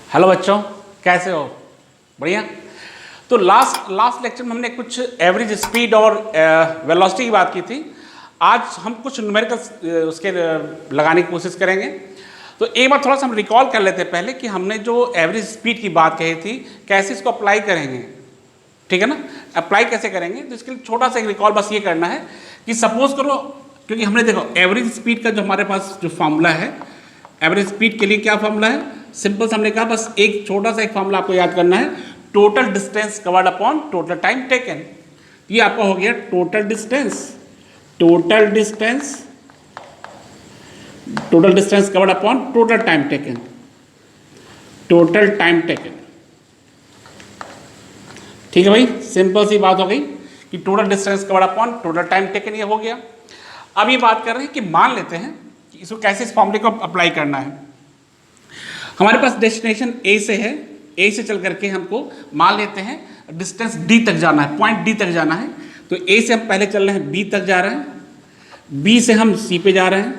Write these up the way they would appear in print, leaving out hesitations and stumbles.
Hello बच्चों, कैसे हो? बढ़िया। तो लास्ट लेक्चर में हमने कुछ एवरेज स्पीड और वेलोसिटी की बात की थी। आज हम कुछ न्यूमेरिकल उसके लगाने की कोशिश करेंगे। तो एक बार थोड़ा सा हम रिकॉल कर लेते हैं पहले कि हमने जो एवरेज स्पीड की बात कही थी, कैसे इसको अप्लाई करेंगे। ठीक है ना? अप्लाई कैसे करेंगे, तो इसके लिए छोटा सा एक रिकॉल बस ये करना है कि सपोज करो, क्योंकि हमने देखो एवरेज स्पीड का जो हमारे पास जो फॉर्मूला है, एवरेज स्पीड के लिए क्या फॉर्मूला है, सिंपल से हमने कहा बस एक छोटा सा एक फॉर्मूला आपको याद करना है, total distance covered upon total time taken. ये आपका हो गया total distance covered upon total time taken, ठीक है भाई। सिंपल सी बात हो गई कि total distance covered upon total time taken, ये हो गया। अब ये बात कर रहे हैं कि मान लेते हैं कि इसको कैसे इस फॉर्मूले को अप्लाई करना है। हमारे पास डेस्टिनेशन ए से है, ए से चल करके हमको मान लेते हैं डिस्टेंस डी तक जाना है, पॉइंट डी तक जाना है। तो ए से हम पहले चल रहे हैं बी तक जा रहे हैं, बी से हम सी पे जा रहे हैं,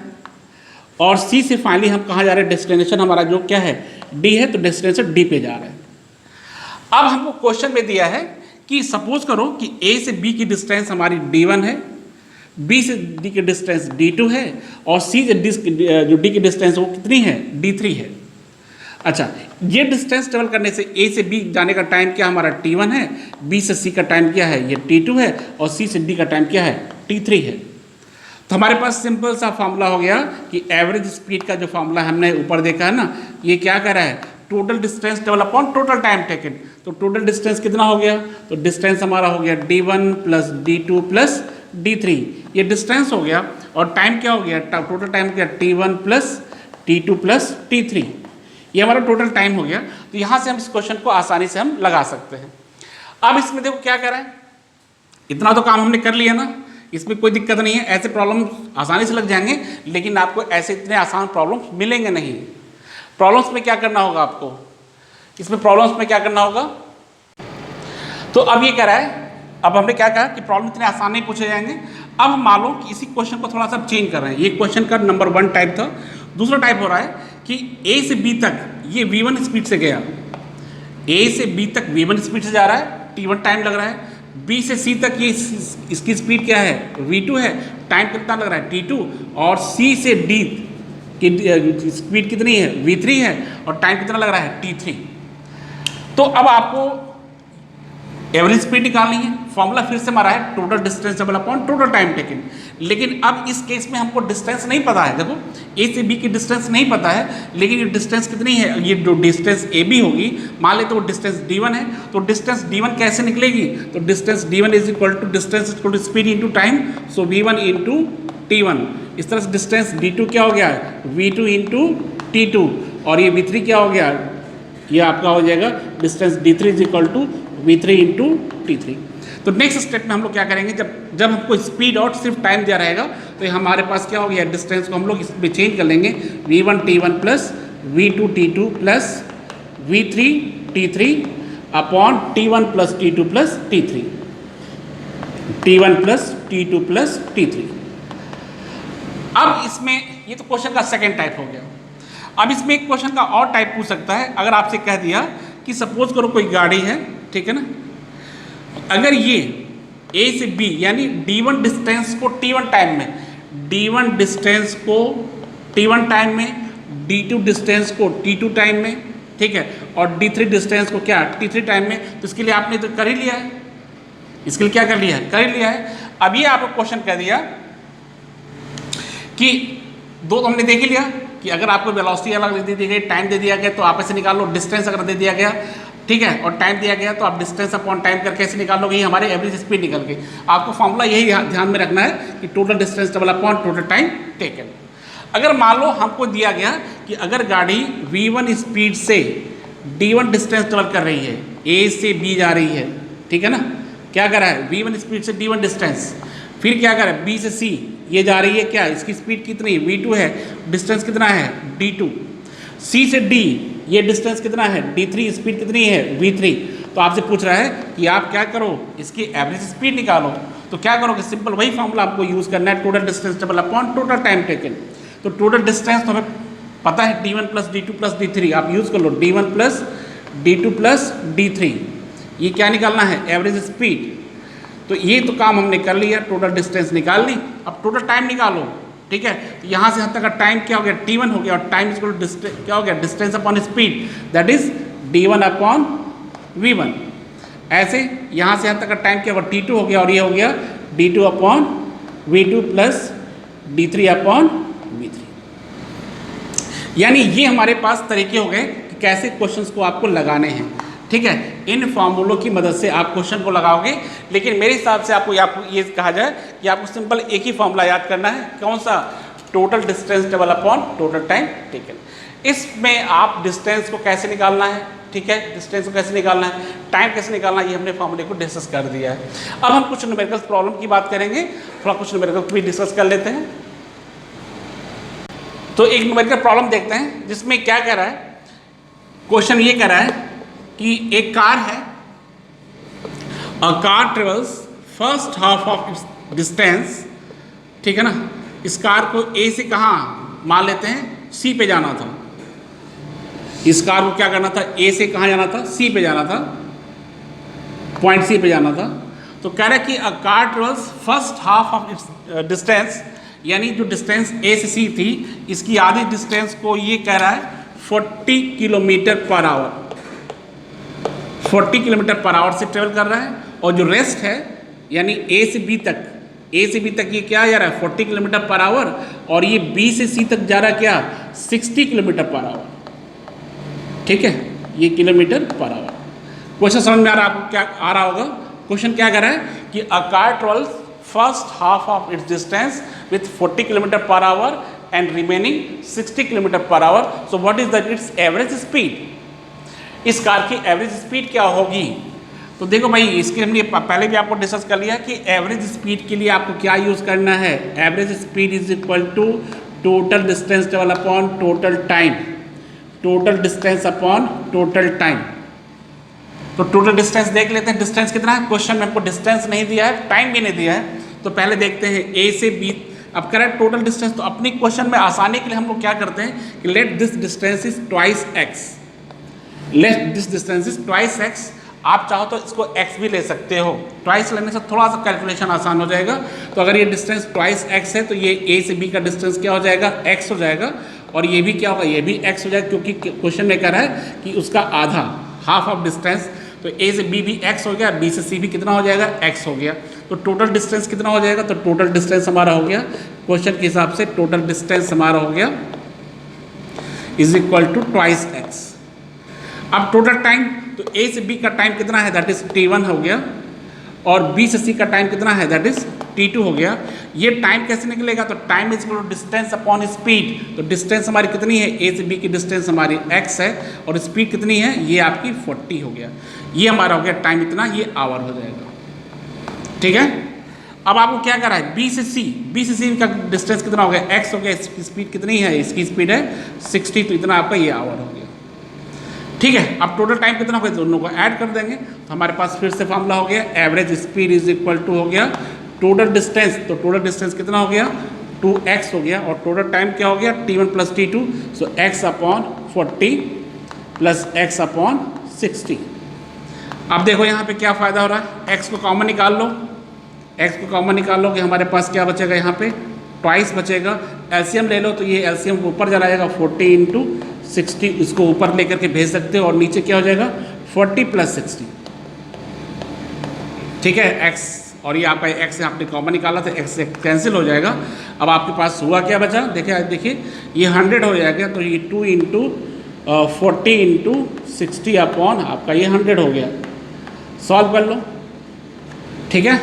और सी से फाइनली हम कहाँ जा रहे हैं, डेस्टिनेशन हमारा जो क्या है डी है, तो डेस्टिनेशन डी पे जा रहे हैं। अब हमको क्वेश्चन में दिया है कि सपोज करो कि ए से बी की डिस्टेंस हमारी D1 है, बी से डी की डिस्टेंस D2 है, और सी से जो डी की डिस्टेंस वो कितनी है, D3 है। अच्छा, ये डिस्टेंस ट्रेवल करने से ए से बी जाने का टाइम क्या हमारा T1 है, बी से सी का टाइम क्या है, ये T2 है, और सी से डी का टाइम क्या है, T3 है। तो हमारे पास सिंपल सा फॉर्मूला हो गया कि एवरेज स्पीड का जो फॉर्मूला हमने ऊपर देखा है ना, ये क्या कर रहा है, total distance travel upon total time taken. तो टोटल डिस्टेंस कितना हो गया, तो डिस्टेंस हमारा हो गया D1 plus D2 plus D3, ये डिस्टेंस हो गया। और टाइम क्या हो गया, टोटल टाइम हो गया T1 plus T2 plus T3, ये हमारा टोटल टाइम हो गया। तो यहाँ से हम इस क्वेश्चन को आसानी से हम लगा सकते हैं। अब इसमें देखो क्या करें, इतना तो काम हमने कर लिया ना, इसमें कोई दिक्कत नहीं है, ऐसे प्रॉब्लम आसानी से लग जाएंगे, लेकिन आपको ऐसे इतने आसान प्रॉब्लम्स मिलेंगे नहीं। प्रॉब्लम्स में क्या करना होगा आपको, इसमें प्रॉब्लम्स में क्या करना होगा, तो अब ये कह रहा है, अब हमने क्या कहा कि प्रॉब्लम इतने आसान नहीं पूछे जाएंगे। अब हम मान लो कि इसी क्वेश्चन को थोड़ा सा चेंज कर रहे हैं। ये क्वेश्चन का नंबर 1 टाइप था, दूसरा टाइप हो रहा है कि ए से बी तक ये V1 स्पीड से गया, ए से बी तक V1 स्पीड से जा रहा है, T1 टाइम लग रहा है, बी से सी तक ये इसकी स्पीड क्या है, V2 है, टाइम कितना लग रहा है, T2, और सी से डी की स्पीड कितनी है, V3 है, और टाइम कितना लग रहा है, T3। तो अब आपको एवरेज स्पीड निकालनी है। फॉर्मूला फिर से हमारा है total distance double upon total time taken. लेकिन अब इस केस में हमको डिस्टेंस नहीं पता है, देखो ए से बी की डिस्टेंस नहीं पता है, लेकिन ये डिस्टेंस कितनी है, ये जो डिस्टेंस ए बी होगी, मान लेते वो डिस्टेंस D1 है, तो डिस्टेंस D1 कैसे निकलेगी, तो distance D1 is equal to distance equal to speed into time, so V1 into T1। इस तरह से डिस्टेंस D2 क्या हो गया है, V2 इंटू T2, और ये V3 क्या हो गया, ये आपका हो जाएगा distance D3 is equal to V3 into T3। तो नेक्स्ट स्टेप में हम लोग क्या करेंगे, जब हमको स्पीड और सिर्फ टाइम दिया रहेगा, तो हमारे पास क्या हो गया, डिस्टेंस को हम लोग इसमें चेंज कर लेंगे, V1 T1 plus V2 T2 plus V3 T3 upon T1 plus T2 plus T3, T1 plus T2 plus T3। अब इसमें ये तो क्वेश्चन का सेकेंड टाइप हो गया। अब इसमें एक क्वेश्चन का और टाइप पूछ सकता है, अगर आपसे कह दिया कि सपोज करो कोई गाड़ी है, ठीक है ना, अगर ये ए से बी यानी D1 डिस्टेंस को T1 टाइम में, D1 डिस्टेंस को T1 टाइम में, D2 डिस्टेंस को T2 टाइम में, ठीक है, और D3 डिस्टेंस को क्या T3 टाइम में, तो इसके लिए आपने तो कर ही लिया है, इसके लिए क्या कर लिया है, कर ही लिया है। अब ये आपको क्वेश्चन कह दिया कि दो तो हमने देख ही लिया कि अगर आपको वेलोसिटी अलग दे दी गई, टाइम दे दिया गया, तो आप ऐसे निकाल लो, डिस्टेंस अगर दे दिया गया, ठीक है, और टाइम दिया गया, तो आप डिस्टेंस अपॉन टाइम करके ऐसे निकाल लोगे, ये हमारे एवरेज स्पीड निकल गई। आपको फॉर्मूला यही ध्यान में रखना है कि total distance double upon total time taken. अगर मान लो हमको दिया गया कि अगर गाड़ी V1 स्पीड से D1 डिस्टेंस ट्रेवल कर रही है, ए से बी जा रही है, ठीक है ना, क्या कर रहा है, V1 स्पीड से D1 डिस्टेंस, फिर क्या कर रहा है, बी से सी ये जा रही है, क्या इसकी स्पीड कितनी, V2 है, डिस्टेंस कितना है, D2, सी से डी ये डिस्टेंस कितना है, D3, स्पीड कितनी है, V3। तो आपसे पूछ रहा है कि आप क्या करो, इसकी एवरेज स्पीड निकालो। तो क्या करोगे, सिंपल वही फॉर्मूला आपको यूज़ करना है, total distance double upon total time taken. तो टोटल डिस्टेंस तो हमें पता है d1 plus d2 plus d3, आप यूज़ कर लो d1 plus d2 plus d3, ये क्या निकालना है, एवरेज स्पीड। तो ये तो काम हमने कर लिया, टोटल डिस्टेंस निकाल ली। अब टोटल टाइम निकालो, ठीक है। तो यहाँ से यहाँ तक का टाइम क्या हो गया, t1 हो गया, और टाइम इक्वल टू क्या हो गया, distance upon speed, that is d1 upon v1। ऐसे यहाँ से यहाँ तक का टाइम क्या होगा, t2 हो गया, और ये हो गया d2 upon v2 plus d3 upon v3। यानी ये हमारे पास तरीके हो गए कि कैसे क्वेश्चंस को आपको लगाने हैं, ठीक है। इन फॉर्मूलों की मदद से आप क्वेश्चन को लगाओगे, लेकिन मेरे हिसाब से आपको ये कहा जाए कि आपको सिंपल एक ही फॉर्मूला याद करना है, कौन सा, total distance double upon total time taken. इसमें आप डिस्टेंस को कैसे निकालना है, ठीक है, डिस्टेंस को कैसे निकालना है, टाइम कैसे निकालना है, ये हमने फॉर्मूले को डिस्कस कर दिया है। अब हम कुछ न्यूमेरिकल प्रॉब्लम की बात करेंगे, थोड़ा कुछ न्यूमेरिकल भी डिस्कस कर लेते हैं। तो एक न्यूमेरिकल प्रॉब्लम देखते हैं जिसमें क्या कह रहा है, क्वेश्चन ये कह रहा है कि एक कार है, a car travels first half of its distance, ठीक है ना। इस कार को ए से कहाँ मान लेते हैं, सी पे जाना था। इस कार को क्या करना था, ए से कहाँ जाना था, सी पे जाना था, पॉइंट सी पे जाना था। तो कह रहा है कि a car travels first half of its distance, यानी जो डिस्टेंस ए से सी थी, इसकी आधी डिस्टेंस को ये कह रहा है 40 kilometre per our, 40 kilometre per our से ट्रेवल कर रहा है। और जो रेस्ट है यानी ए से बी तक, ए से बी तक ये क्या जा रहा है, 40 किलोमीटर पर आवर, और ये बी से सी तक जा रहा है क्या, 60 किलोमीटर पर आवर, ठीक है, ये किलोमीटर पर आवर। क्वेश्चन समझ में आ रहा है आपको, क्या आ रहा होगा। क्वेश्चन क्या कर रहा है कि a car travels first half of its distance with 40 kilometre per our and remaining 60 kilometre per our, so what is the it's average speed. इस कार की एवरेज स्पीड क्या होगी। तो देखो भाई, इसके हमने पहले भी आपको डिस्कस कर लिया कि एवरेज स्पीड के लिए आपको क्या यूज़ करना है, average speed is equal to total distance double upon total time, total distance upon total time. तो टोटल डिस्टेंस देख लेते हैं, डिस्टेंस कितना है। क्वेश्चन में आपको डिस्टेंस नहीं दिया है, टाइम भी नहीं दिया है, तो पहले देखते हैं ए से बी। अब करें टोटल डिस्टेंस, तो अपनी क्वेश्चन में आसानी के लिए हम लोग क्या करते हैं कि let this distance is twice x, let this distance is twice x. आप चाहो तो इसको x भी ले सकते हो, ट्वाइस लेने से थोड़ा सा कैलकुलेशन आसान हो जाएगा। तो अगर ये डिस्टेंस ट्वाइस x है तो ये a से b का डिस्टेंस क्या हो जाएगा, x हो जाएगा, और ये भी क्या होगा, ये भी x हो जाएगा, क्योंकि क्वेश्चन में कह रहा है कि उसका आधा, हाफ ऑफ डिस्टेंस। तो a से b भी x हो गया, b से c भी कितना हो जाएगा, x हो गया। तो टोटल डिस्टेंस कितना हो जाएगा, तो टोटल डिस्टेंस हमारा हो गया, क्वेश्चन के हिसाब से टोटल डिस्टेंस हमारा हो गया is equal to twice x। अब टोटल टाइम, तो ए से बी का टाइम कितना है, दैट इज t1 हो गया, और बी से सी का टाइम कितना है, दैट इज t2 हो गया। ये टाइम कैसे निकलेगा, तो time is equal to distance upon speed. तो डिस्टेंस हमारी कितनी है, ए से बी की डिस्टेंस हमारी x है, और स्पीड कितनी है, ये आपकी 40 हो गया। ये हमारा हो गया टाइम इतना, ये आवर हो जाएगा, ठीक है। अब आपको क्या कर रहा है, बी से सी, बी से सी का डिस्टेंस कितना हो गया, x हो गया, इसकी स्पीड कितनी है, इसकी स्पीड है 60, तो इतना आपका ये आवर हो गया, ठीक है। अब टोटल टाइम कितना हो गया, दोनों को ऐड कर देंगे तो हमारे पास फिर से फॉर्मूला हो गया, average speed is equal to हो गया टोटल डिस्टेंस। तो टोटल डिस्टेंस कितना हो गया, 2x हो गया, और टोटल टाइम क्या हो गया, t1 प्लस t2, सो x upon 40 plus x upon 60। अब देखो यहाँ पे क्या फ़ायदा हो रहा है, x को कॉमन निकाल लो, x को कॉमन निकाल लो कि हमारे पास क्या बचेगा, यहाँ पे ट्वाइस बचेगा। एलसीएम ले लो, तो ये एलसीएम ऊपर चला जाएगा, 40 इंटू 60, इसको ऊपर लेकर के भेज सकते हो, और नीचे क्या हो जाएगा, 40 प्लस 60, ठीक है, x, और ये आपका x आपने कॉमन निकाला था, x से कैंसिल हो जाएगा। अब आपके पास हुआ क्या बचा, देखिए ये 100 हो जाएगा, तो ये 2 इंटू 40 इंटू 60 अपॉन आपका ये 100 हो गया। सॉल्व कर लो, ठीक है,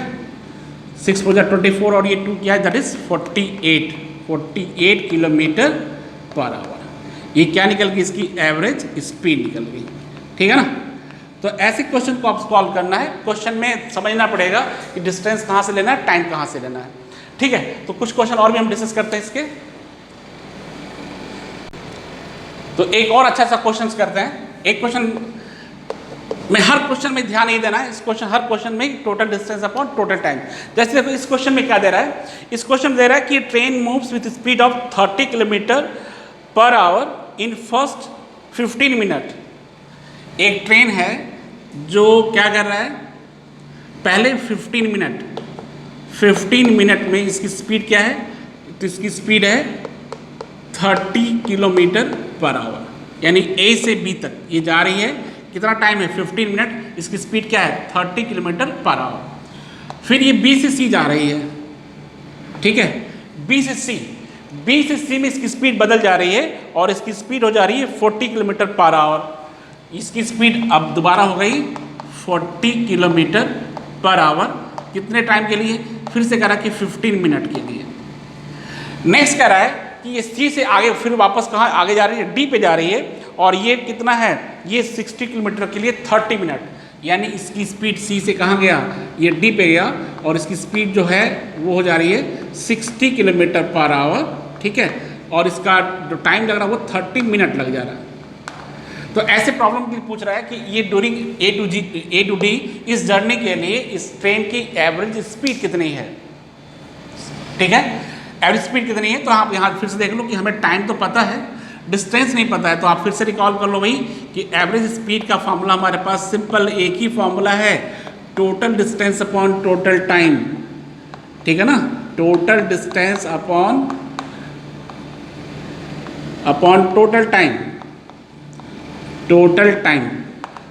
6 4 24, और ये 2 क्या है, that is 48 kilometre per our. ये क्या निकल गई, इसकी एवरेज स्पीड निकल गई, ठीक है ना। तो ऐसे क्वेश्चन को आप सॉल्व करना है, क्वेश्चन में समझना पड़ेगा कि डिस्टेंस कहाँ से लेना है, टाइम कहाँ से लेना है, ठीक है। तो कुछ क्वेश्चन और भी हम डिस्कस करते हैं इसके। तो एक और अच्छा सा क्वेश्चन करते हैं। एक क्वेश्चन में, हर क्वेश्चन में ध्यान नहीं देना है, इस क्वेश्चन, हर क्वेश्चन में total distance upon total time. जैसे देखो इस क्वेश्चन में क्या दे रहा है, इस क्वेश्चन में दे रहा है कि train moves with speed of 30 kilometre per our in first 15 minute. एक ट्रेन है जो क्या कर रहा है, पहले 15 मिनट में इसकी स्पीड क्या है, तो इसकी स्पीड है 30 किलोमीटर पर आवर, यानी ए से बी तक ये जा रही है। कितना टाइम है, 15 मिनट। इसकी स्पीड क्या है, 30 किलोमीटर पर आवर। फिर ये बी से सी जा रही है, ठीक है, बी से सी में इसकी स्पीड बदल जा रही है और इसकी स्पीड हो जा रही है 40 किलोमीटर पर आवर। इसकी स्पीड अब दोबारा हो गई 40 किलोमीटर पर आवर। कितने टाइम के लिए, फिर से कह रहा है कि 15 मिनट के लिए। नेक्स्ट कह रहा है कि ये सी से आगे फिर वापस कहाँ आगे जा रही है, डी पे जा रही है, और ये कितना है, ये 60 किलोमीटर के लिए 30 मिनट, यानी इसकी स्पीड सी से कहाँ गया, ये डी पे गया, और इसकी स्पीड जो है वो हो जा रही है 60 किलोमीटर पर आवर, ठीक है, और इसका जो टाइम लग रहा है वो 30 मिनट लग जा रहा है। तो ऐसे प्रॉब्लम के लिए पूछ रहा है कि ये ड्यूरिंग ए टू डी इस जर्नी के लिए इस ट्रेन की एवरेज स्पीड कितनी है, ठीक है, एवरेज स्पीड कितनी है। तो आप यहाँ फिर से देख लो कि हमें टाइम तो पता है, डिस्टेंस नहीं पता है, तो आप फिर से रिकॉल कर लो भाई कि एवरेज स्पीड का फॉर्मूला हमारे पास सिंपल एक ही फॉर्मूला है, total distance upon total time, ठीक है ना, total distance upon total time, total time.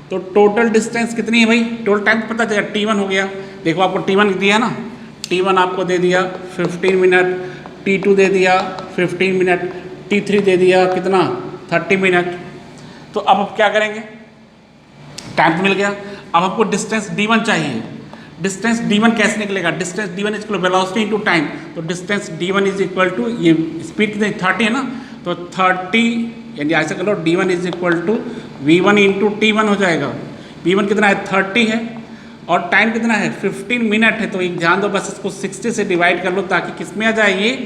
तो टोटल डिस्टेंस कितनी है भाई, टोटल टाइम पता चला, T1 हो गया, देखो आपको T1 दिया ना, T1 आपको दे दिया 15 मिनट, T2 दे दिया 15 मिनट, T3 दे दिया कितना 30 मिनट। तो अब आप क्या करेंगे, टाइम तो मिल गया, अब आपको डिस्टेंस D1 चाहिए। डिस्टेंस D1 कैसे निकलेगा, distance D1 is equal velocity into time, तो distance D1 is equal to, ये स्पीड कितनी 30 है ना, तो 30 यानी ऐसे कर लो D1 is equal to V1 into T1 हो जाएगा। V1 कितना है 30 है और टाइम कितना है 15 मिनट है, तो एक ध्यान दो बस, इसको 60 से डिवाइड कर लो ताकि किस में आ जाए,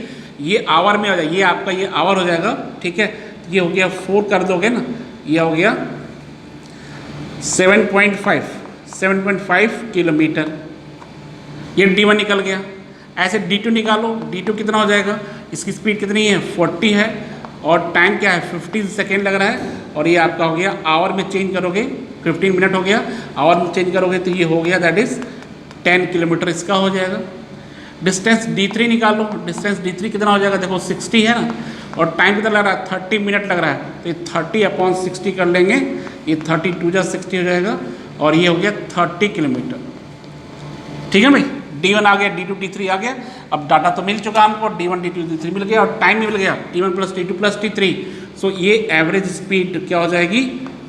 ये आवर में आ जाए, ये आपका ये आवर हो जाएगा, ठीक है। तो ये हो गया 4 कर दोगे ना, ये हो गया 7.5 किलोमीटर, ये D1 निकल गया। ऐसे D2 निकालो, D2 कितना हो जाएगा, इसकी स्पीड कितनी है 40 है और टाइम क्या है 15 सेकेंड लग रहा है, और ये आपका हो गया आवर में चेंज करोगे 15 मिनट हो गया, आवर में चेंज करोगे तो ये हो गया दैट इज़ 10 किलोमीटर इसका हो जाएगा। डिस्टेंस D3 निकालो, डिस्टेंस D3 कितना हो जाएगा, देखो 60 है ना, और टाइम कितना लग रहा है 30 मिनट लग रहा है, तो ये 30/60 कर लेंगे, ये 32 जा 60 हो जाएगा, और ये हो गया 30 किलोमीटर, ठीक है भाई। D1 आ गया, D2 D3 आ गया, अब डाटा तो मिल चुका हमको, D1 D2 D3 मिल गया और टाइम भी मिल गया, T1 + T2 + T3। सो ये एवरेज स्पीड क्या हो जाएगी,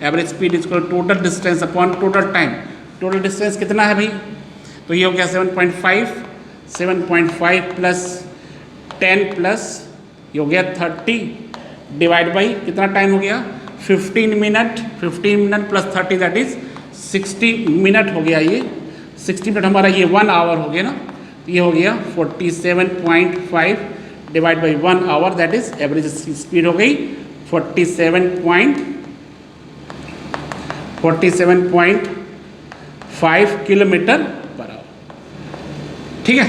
average speed is equal total distance upon total time. Total distance कितना है भाई, तो ये हो गया 7.5 + 10 प्लस ये हो गया 30 डिवाइड बाई कितना टाइम हो गया 15 minute, 15 minute plus 30 that is 60 minute हो गया। ये 60 मिनट हमारा ये 1 आवर हो गया ना, तो ये हो गया 47.5 divide by 1 hour that is average speed हो गई 47.5 किलोमीटर पर आवर, ठीक है।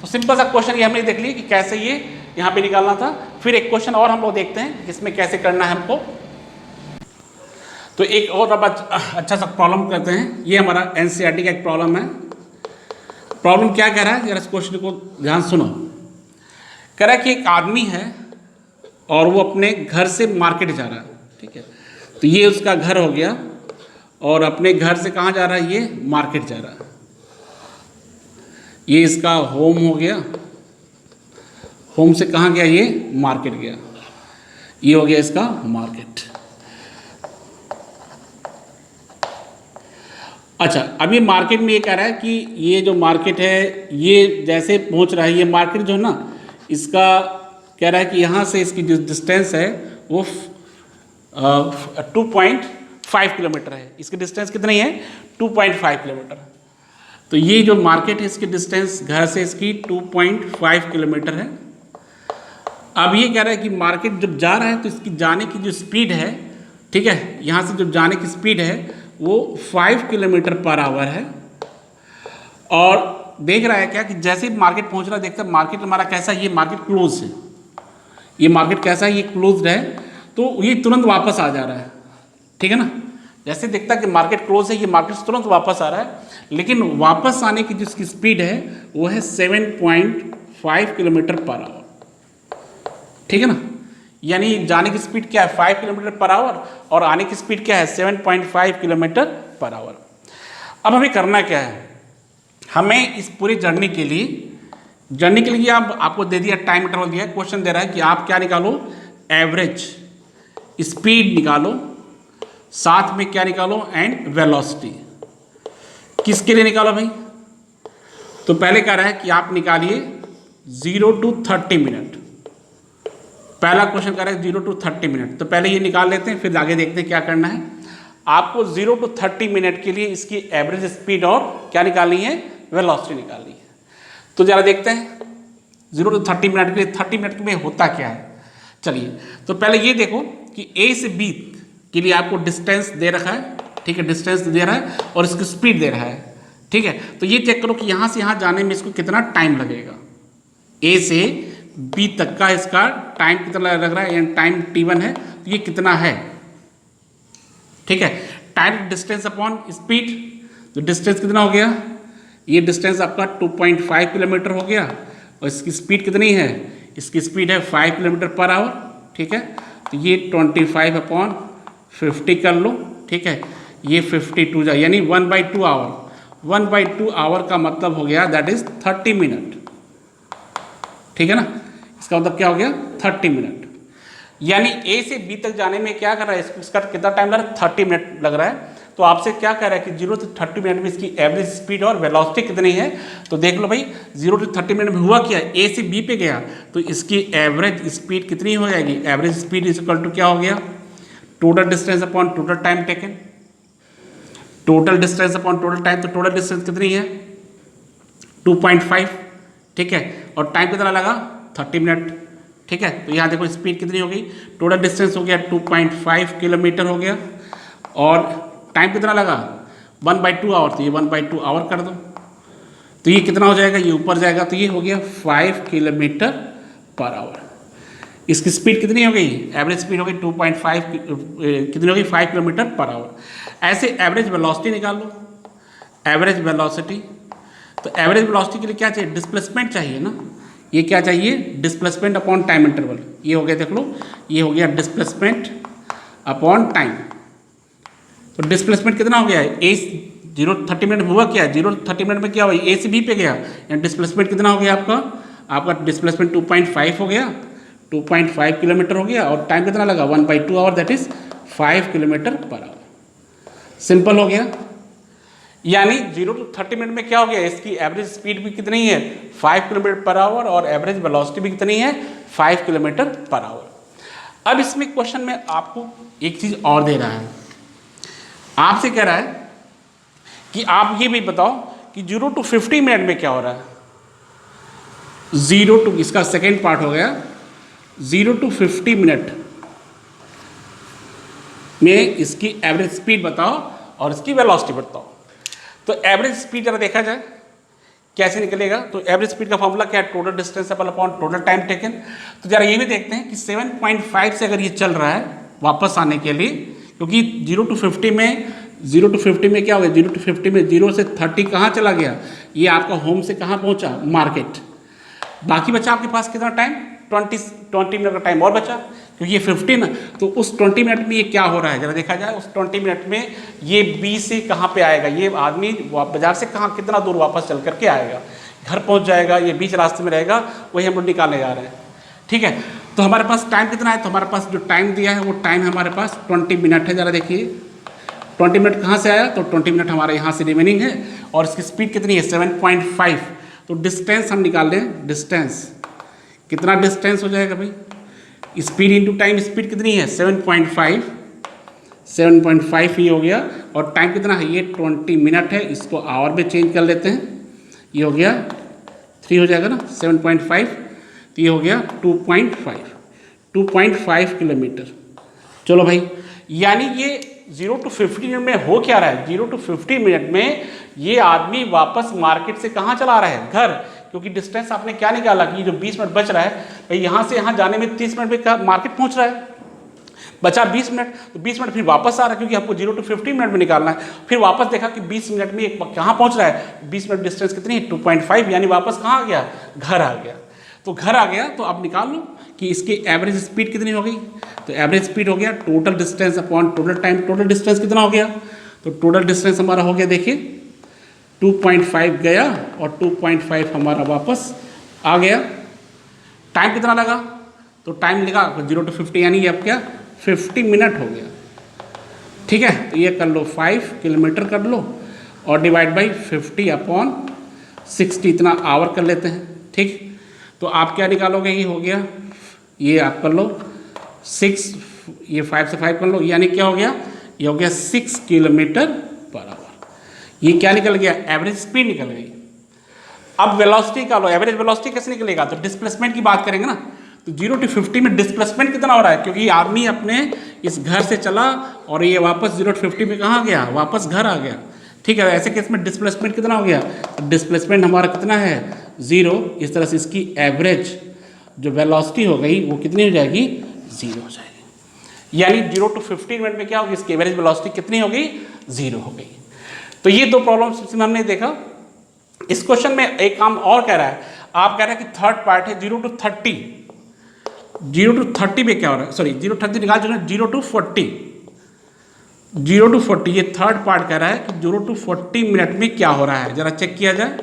तो सिंपल सा क्वेश्चन ये हमने देख लिया कि कैसे ये यहाँ पे निकालना था। फिर एक क्वेश्चन और हम लोग देखते हैं इसमें कैसे करना है हमको। तो एक और अब अच्छा सा प्रॉब्लम करते हैं, ये हमारा एनसीईआरटी का एक प्रॉब्लम है। प्रॉब्लम क्या कह रहा है, जरा इस क्वेश्चन को ध्यान सुनो। कह रहा है कि एक आदमी है और वो अपने घर से मार्केट जा रहा है, ठीक है। तो ये उसका घर हो गया और अपने घर से कहाँ जा रहा है, ये मार्केट जा रहा है। ये इसका होम हो गया, होम से कहाँ गया, ये मार्केट गया, ये हो गया इसका मार्केट। अच्छा, अभी मार्केट में ये कह रहा है कि ये जो मार्केट है ये जैसे पहुंच रहा है, ये मार्केट जो है ना इसका कह रहा है कि यहाँ से इसकी जो डिस्टेंस है वो 2.5 किलोमीटर है। इसकी डिस्टेंस कितनी है 2.5 किलोमीटर। तो ये जो मार्केट है इसकी डिस्टेंस घर से इसकी 2.5 किलोमीटर है। अब ये कह रहा है कि मार्केट जब जा रहा है तो इसकी जाने की जो स्पीड है, ठीक है, यहाँ से जब जाने की स्पीड है वो 5 किलोमीटर पर आवर है। और देख रहा है क्या कि जैसे ही मार्केट पहुँच रहा है, देखता है मार्केट हमारा कैसा है, ये मार्केट क्लोज है, ये मार्केट कैसा है, ये क्लोज्ड है। तो ये तुरंत वापस आ जा रहा है, ठीक है ना। जैसे दिखता है कि मार्केट क्लोज है, ये मार्केट से तुरंत वापस आ रहा है, लेकिन वापस आने की जिसकी स्पीड है वो है 7.5 किलोमीटर पर आवर, ठीक है ना। यानी जाने की स्पीड क्या है 5 किलोमीटर पर आवर और आने की स्पीड क्या है 7.5 किलोमीटर पर आवर। अब हमें करना क्या है, हमें इस पूरी जर्नी के लिए आपको दे दिया टाइम इंटरवल दिया है, क्वेश्चन दे रहा है कि आप क्या निकालो, एवरेज स्पीड निकालो, साथ में क्या निकालो, एंड वेलोसिटी। किसके लिए निकालो भाई, तो पहले कह रहा है कि आप निकालिए 0 to 30 मिनट। पहला क्वेश्चन कह रहा है 0 to 30 मिनट, तो पहले ये निकाल लेते हैं, फिर आगे देखते हैं क्या करना है। आपको 0 to 30 मिनट के लिए इसकी एवरेज स्पीड और क्या निकालनी है, वेलोसिटी निकालनी है। तो जरा देखते हैं 0 to 30 मिनट के लिए 30 मिनट में होता क्या है। चलिए, तो पहले ये देखो कि ए से बी के लिए आपको डिस्टेंस दे रखा है, ठीक है, डिस्टेंस दे रहा है और इसकी स्पीड दे रहा है, ठीक है। तो ये चेक करो कि यहाँ से यहाँ जाने में इसको कितना टाइम लगेगा, ए से बी तक का इसका टाइम कितना लग रहा है, यानी टाइम t1 है, तो ये कितना है, ठीक है। टाइम डिस्टेंस अपॉन स्पीड, तो डिस्टेंस कितना हो गया, ये डिस्टेंस आपका 2.5 किलोमीटर हो गया और इसकी स्पीड कितनी है, इसकी स्पीड है 5 किलोमीटर पर आवर, ठीक है। तो ये 25/50 कर लो, ठीक है, ये 52 जा यानी 1/2 आवर। 1/2 आवर का मतलब हो गया दैट इज 30 मिनट, ठीक है ना। इसका मतलब क्या हो गया 30 मिनट, यानी ए से बी तक जाने में क्या कर रहा है, इसका कितना टाइम लग रहा है 30 मिनट लग रहा है। तो आपसे क्या कह रहा है कि 0 to 30 मिनट में इसकी एवरेज स्पीड और वेलोसिटी कितनी है। तो देख लो भाई 0 to 30 मिनट में हुआ क्या, ए से बी पे गया तो इसकी एवरेज स्पीड कितनी हो जाएगी, average speed is equal to क्या हो गया, total distance upon total time taken, total distance upon total time, तो टोटल डिस्टेंस कितनी है 2.5, ठीक है, और टाइम कितना लगा 30 मिनट, ठीक है। तो यहाँ देखो स्पीड कितनी हो गई, टोटल डिस्टेंस हो गया 2.5 किलोमीटर हो गया और टाइम कितना लगा 1/2 आवर, तो ये 1/2 आवर कर दो, तो ये कितना हो जाएगा, ये ऊपर जाएगा, तो ये हो गया 5 किलोमीटर पर आवर। इसकी स्पीड कितनी हो गई, एवरेज स्पीड हो गई 2.5 कितनी हो गई 5 किलोमीटर पर आवर। ऐसे एवरेज वेलोसिटी निकाल लो, एवरेज वेलोसिटी, तो एवरेज वेलोसिटी के लिए क्या चाहिए, डिस्प्लेसमेंट चाहिए ना, ये क्या चाहिए, डिस्प्लेसमेंट अपॉन टाइम इंटरवल। ये हो गया, देख लो ये हो गया डिस्प्लेसमेंट अपॉन टाइम। तो डिस्प्लेसमेंट कितना हो गया है, ए 0 to 30 मिनट हुआ क्या, 0 to 30 मिनट में क्या हुआ, ए से बी पे गया, यानी डिस्प्लेसमेंट कितना हो गया आपका डिस्प्लेसमेंट 2.5 हो गया, 2.5 किलोमीटर हो गया और टाइम कितना लगा 1/2 hour, that is 5 kilometre per hour. Simple हो गया, यानी 0 to 30 मिनट में क्या हो गया, इसकी एवरेज स्पीड भी कितनी है 5 किलोमीटर पर आवर और एवरेज वेलोसिटी भी कितनी है 5 किलोमीटर पर आवर। अब इसमें क्वेश्चन में आपको एक चीज और दे रहा है, आपसे कह रहा है कि आप ये भी बताओ कि 0 to 50 मिनट में क्या हो रहा है। 0 to, इसका सेकेंड पार्ट हो गया 0 to 50 मिनट में इसकी एवरेज स्पीड बताओ और इसकी वेलोसिटी बताओ। तो एवरेज स्पीड जरा देखा जाए कैसे निकलेगा, तो एवरेज स्पीड का फॉर्मूला क्या है, total distance upon total time taken. तो जरा ये भी देखते हैं कि 7.5 से अगर ये चल रहा है वापस आने के लिए, क्योंकि 0 to 50 में क्या हो गया, 0 to 50 में 0 से 30 कहाँ चला गया, ये आपका होम से कहाँ पहुँचा, मार्केट। बाकी बचा आपके पास कितना टाइम, 20 मिनट का टाइम और बचा, क्योंकि ये 50 ना, तो उस 20 मिनट में ये क्या हो रहा है जरा देखा जाए। उस 20 मिनट में ये बी से कहाँ पे आएगा, ये आदमी बाजार से कहाँ कितना दूर वापस चल करके आएगा, घर पहुँच जाएगा, ये बीच रास्ते में रहेगा, वही हम लोग निकालने जा रहे हैं, ठीक है। तो हमारे पास टाइम कितना है, तो हमारे पास जो टाइम दिया है वो टाइम हमारे पास 20 मिनट है। ज़रा देखिए 20 मिनट कहाँ से आया, तो 20 मिनट हमारे यहाँ से रिमेनिंग है और इसकी स्पीड कितनी है 7.5। तो डिस्टेंस हम निकाल लें, डिस्टेंस कितना डिस्टेंस हो जाएगा भाई, स्पीड इंटू टाइम, स्पीड कितनी है 7.5 ही हो गया और टाइम कितना है ये 20 मिनट है, इसको आवर में चेंज कर लेते हैं, ये हो गया 3 हो जाएगा ना 7.5, तो ये हो गया 2.5 किलोमीटर। चलो भाई, यानी ये 0 to 50 मिनट में हो क्या रहा है, 0 to 50 मिनट में ये आदमी वापस मार्केट से कहाँ चला रहा है, घर, क्योंकि डिस्टेंस आपने क्या निकाला कि जो 20 मिनट बच रहा है भाई, यहाँ से यहाँ जाने में 30 मिनट में मार्केट पहुँच रहा है। बचा 20 मिनट, तो 20 मिनट फिर वापस आ रहा है क्योंकि आपको 0 to 50 मिनट में निकालना है। फिर वापस देखा कि 20 मिनट में कहाँ पहुँच रहा है, 20 मिनट डिस्टेंस कितनी है 2.5, यानी वापस कहाँ आ गया, घर आ गया। तो घर आ गया तो अब निकाल लो कि इसकी एवरेज स्पीड कितनी हो गई। तो एवरेज स्पीड हो गया total distance upon total time. Total distance कितना हो गया, तो टोटल डिस्टेंस हमारा हो गया, देखिए 2.5 गया और 2.5 हमारा वापस आ गया। टाइम कितना लगा, तो टाइम लगा 0 to 50 यानी अब क्या 50 मिनट हो गया। ठीक है, तो ये कर लो 5 किलोमीटर कर लो और डिवाइड बाई 50 अपॉन 60, इतना आवर कर लेते हैं। ठीक, तो आप क्या निकालोगे, ये हो गया, ये आप कर लो 6, ये 5 से 5 कर लो, यानी क्या हो गया, ये हो गया 6 किलोमीटर पर आवर। ये क्या निकल गया, एवरेज स्पीड निकल गई। अब वेलोसिटी का लो, एवरेज वेलोसिटी कैसे निकलेगा, तो डिस्प्लेसमेंट की बात करेंगे ना। तो 0 to 50 में डिस्प्लेसमेंट कितना हो रहा है, क्योंकि आर्मी अपने इस घर से चला और ये वापस 0 to 50 में कहाँ गया, वापस घर आ गया। ठीक है, ऐसे केस में डिस्प्लेसमेंट कितना हो गया, तो डिस्प्लेसमेंट हमारा कितना है 0। इस तरह से इसकी एवरेज जो वेलोसिटी हो गई वो कितनी हो जाएगी, 0 हो जाएगी। यानी 0 to 50 मिनट में क्या होगी, इसकी एवरेज वेलोसिटी कितनी हो गई, 0 हो गई। तो ये दो प्रॉब्लम्स हमने देखा। इस क्वेश्चन में एक काम और कह रहा है, आप कह रहे हैं कि थर्ड पार्ट है 0 to 30, 0 to 30 में क्या हो रहा है, सॉरी 0 to 30 निकाल चुके हैं, 0 to 40, 0 to 40 ये थर्ड पार्ट कह रहा है कि 0 to 40 मिनट में क्या हो रहा है, जरा चेक किया जाए।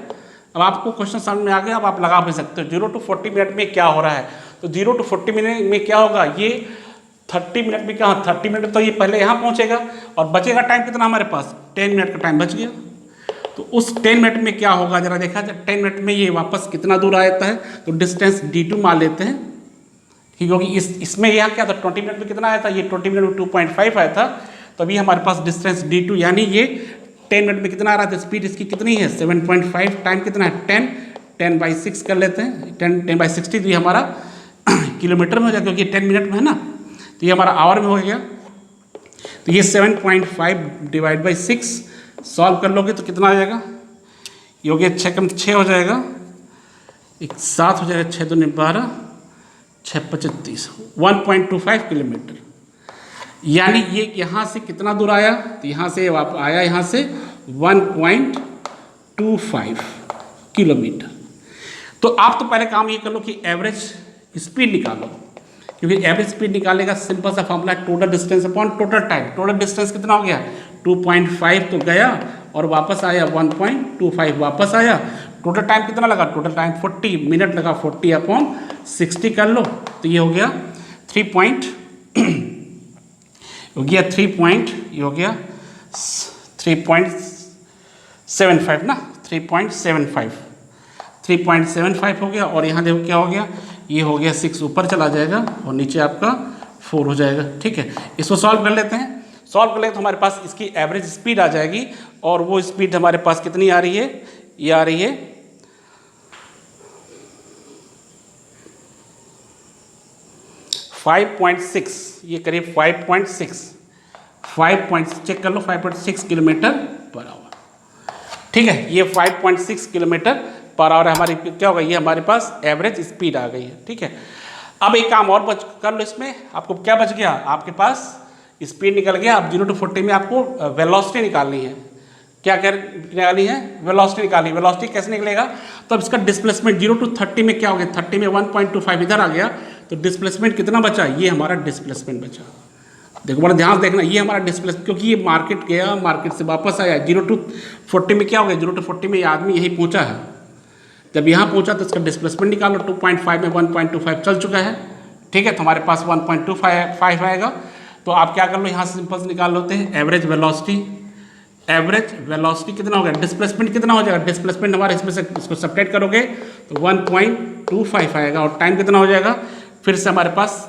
अब आपको क्वेश्चन समझ में आ गया, अब आप लगा भी सकते हो 0 to 40 मिनट में क्या हो रहा है। तो 0 to 40 मिनट में क्या होगा, ये 30 मिनट में क्या, 30 मिनट तो ये पहले यहाँ पहुँचेगा और बचेगा टाइम कितना हमारे पास, 10 मिनट का टाइम बच गया। तो उस 10 मिनट में क्या होगा, जरा देखा जाए 10 मिनट में ये वापस कितना दूर आता है, तो डिस्टेंस d2 मान लेते हैं, क्योंकि इसमें यहाँ क्या था 20 मिनट में कितना आया था, ये 20 मिनट में 2.5 आया था। तो अभी हमारे पास डिस्टेंस d2 यानी ये 10 मिनट में कितना आ रहा था, स्पीड इसकी कितनी है 7.5, टाइम कितना है 10/6 कर लेते हैं, 10/60, तो ये हमारा किलोमीटर में हो जाएगा क्योंकि 10 मिनट में है ना, तो ये हमारा आवर में हो गया। तो ये 7.5 डिवाइड बाई 6 सॉल्व कर लोगे तो कितना आ जाएगा, ये हो गया 6 कम 6 हो जाएगा, 7 हो जाएगा, 6 दूनी 12, 6 35, 1.25 किलोमीटर। यानी ये यहाँ से कितना दूर आया, तो यहाँ से आया यहाँ से 1.25 किलोमीटर। तो आप तो पहले काम ये कर लो कि एवरेज स्पीड निकालो, क्योंकि एवरेज स्पीड निकालने का सिंपल सा फॉर्मूला है total distance upon total time. Total distance कितना हो गया 2.5 तो गया और वापस आया 1.25 वापस आया। टोटल टाइम कितना लगा, टोटल टाइम 40 मिनट लगा, 40 अपॉन 60 कर लो, तो ये हो गया 3 पॉइंट, हो गया 3.75 ना, 3.75 हो गया। और यहाँ देखो क्या हो गया, ये हो गया 6 ऊपर चला जाएगा और नीचे आपका 4 हो जाएगा। ठीक है, इसको सॉल्व कर लेते हैं। सॉल्व कर लेते तो हमारे पास इसकी एवरेज स्पीड आ जाएगी, और वो स्पीड हमारे पास कितनी आ रही है, ये आ रही है 5.6, ये करीब 5.6 चेक कर लो, 5.6 किलोमीटर पर आवर। ठीक है, ये 5.6 किलोमीटर पर आवर हमारी क्या होगा, ये हमारे पास एवरेज स्पीड आ गई है। ठीक है, अब एक काम और कर लो, इसमें आपको क्या बच गया, आपके पास स्पीड निकल गया। अब 0 to 40 में आपको वेलोसिटी निकालनी है। क्या निकालनी है, वेलोसिटी निकालनी है। वेलोसिटी कैसे निकलेगा, तो अब इसका डिस्प्लेसमेंट 0 to 30 में क्या हो गया, 30 में 1.25 इधर आ गया, तो डिस्प्लेसमेंट कितना बचा, ये हमारा डिस्प्लेसमेंट बचा। देखो बड़ा ध्यान देखना, ये हमारा डिस्प्लेसमेंट, क्योंकि ये मार्केट गया, मार्केट से वापस आया। 0 to 40 में क्या हो गया, 0 to 40 में ये आदमी यही पहुंचा है, जब यहाँ पहुंचा तो इसका डिस्प्लेसमेंट निकालो। 2.5 में 1.25 चल चुका है। ठीक है, तो हमारे पास 1.25 आएगा। तो आप क्या कर लो, यहाँ से सिंपल से निकाल लेते हैं एवरेज वेलोसिटी। एवरेज वेलोसिटी कितना हो गया, डिस्प्लेसमेंट कितना हो जाएगा, डिस्प्लेसमेंट हमारे इसमें से इसको सब्ट्रैक्ट करोगे तो 1.25 आएगा। और टाइम कितना हो जाएगा, फिर से हमारे पास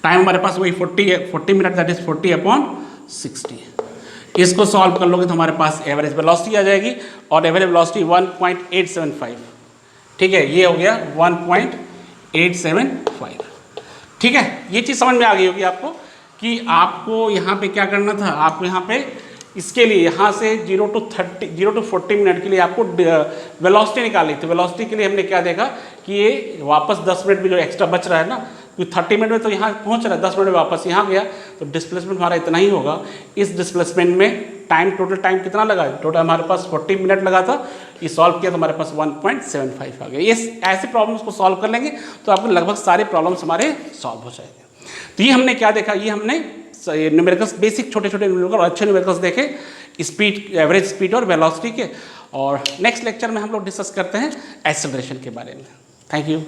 टाइम हमारे पास वही 40 मिनट, दैट इज 40 अपॉन 60। इसको सॉल्व कर लोगे तो हमारे पास एवरेज वेलोसिटी आ जाएगी, और एवरेज वेलोसिटी 1.875। ठीक है, ये हो गया 1.875। ठीक है, ये चीज़ समझ में आ गई होगी आपको कि आपको यहाँ पे क्या करना था। आपको यहाँ पे इसके लिए यहाँ से 0 to 40 मिनट के लिए आपको वेलोसिटी निकालनी थी। वेलोसिटी के लिए हमने क्या देखा कि ये वापस 10 मिनट में जो एक्स्ट्रा बच रहा है ना, क्योंकि 30 मिनट में तो यहाँ पहुँच रहा है, 10 मिनट में वापस यहाँ गया, तो डिस्प्लेसमेंट हमारा इतना ही होगा। इस डिस्प्लेसमेंट में टाइम, टोटल टाइम कितना लगा? टोटल हमारे पास 40 मिनट लगा था, ये सॉल्व किया तो हमारे पास 1.75 आ गया। ये ऐसे प्रॉब्लम्स को सॉल्व कर लेंगे तो आपको लगभग सारे प्रॉब्लम्स हमारे सॉल्व हो जाएंगे। तो ये हमने क्या देखा, ये हमने न्यूमेरिकल्स, बेसिक छोटे छोटे न्यूमेरिकल और अच्छे न्यूमेरिकल्स देखे, स्पीड, एवरेज स्पीड और वेलोसिटी के। और नेक्स्ट लेक्चर में हम लोग डिस्कस करते हैं एक्सेलरेशन के बारे में। Thank you.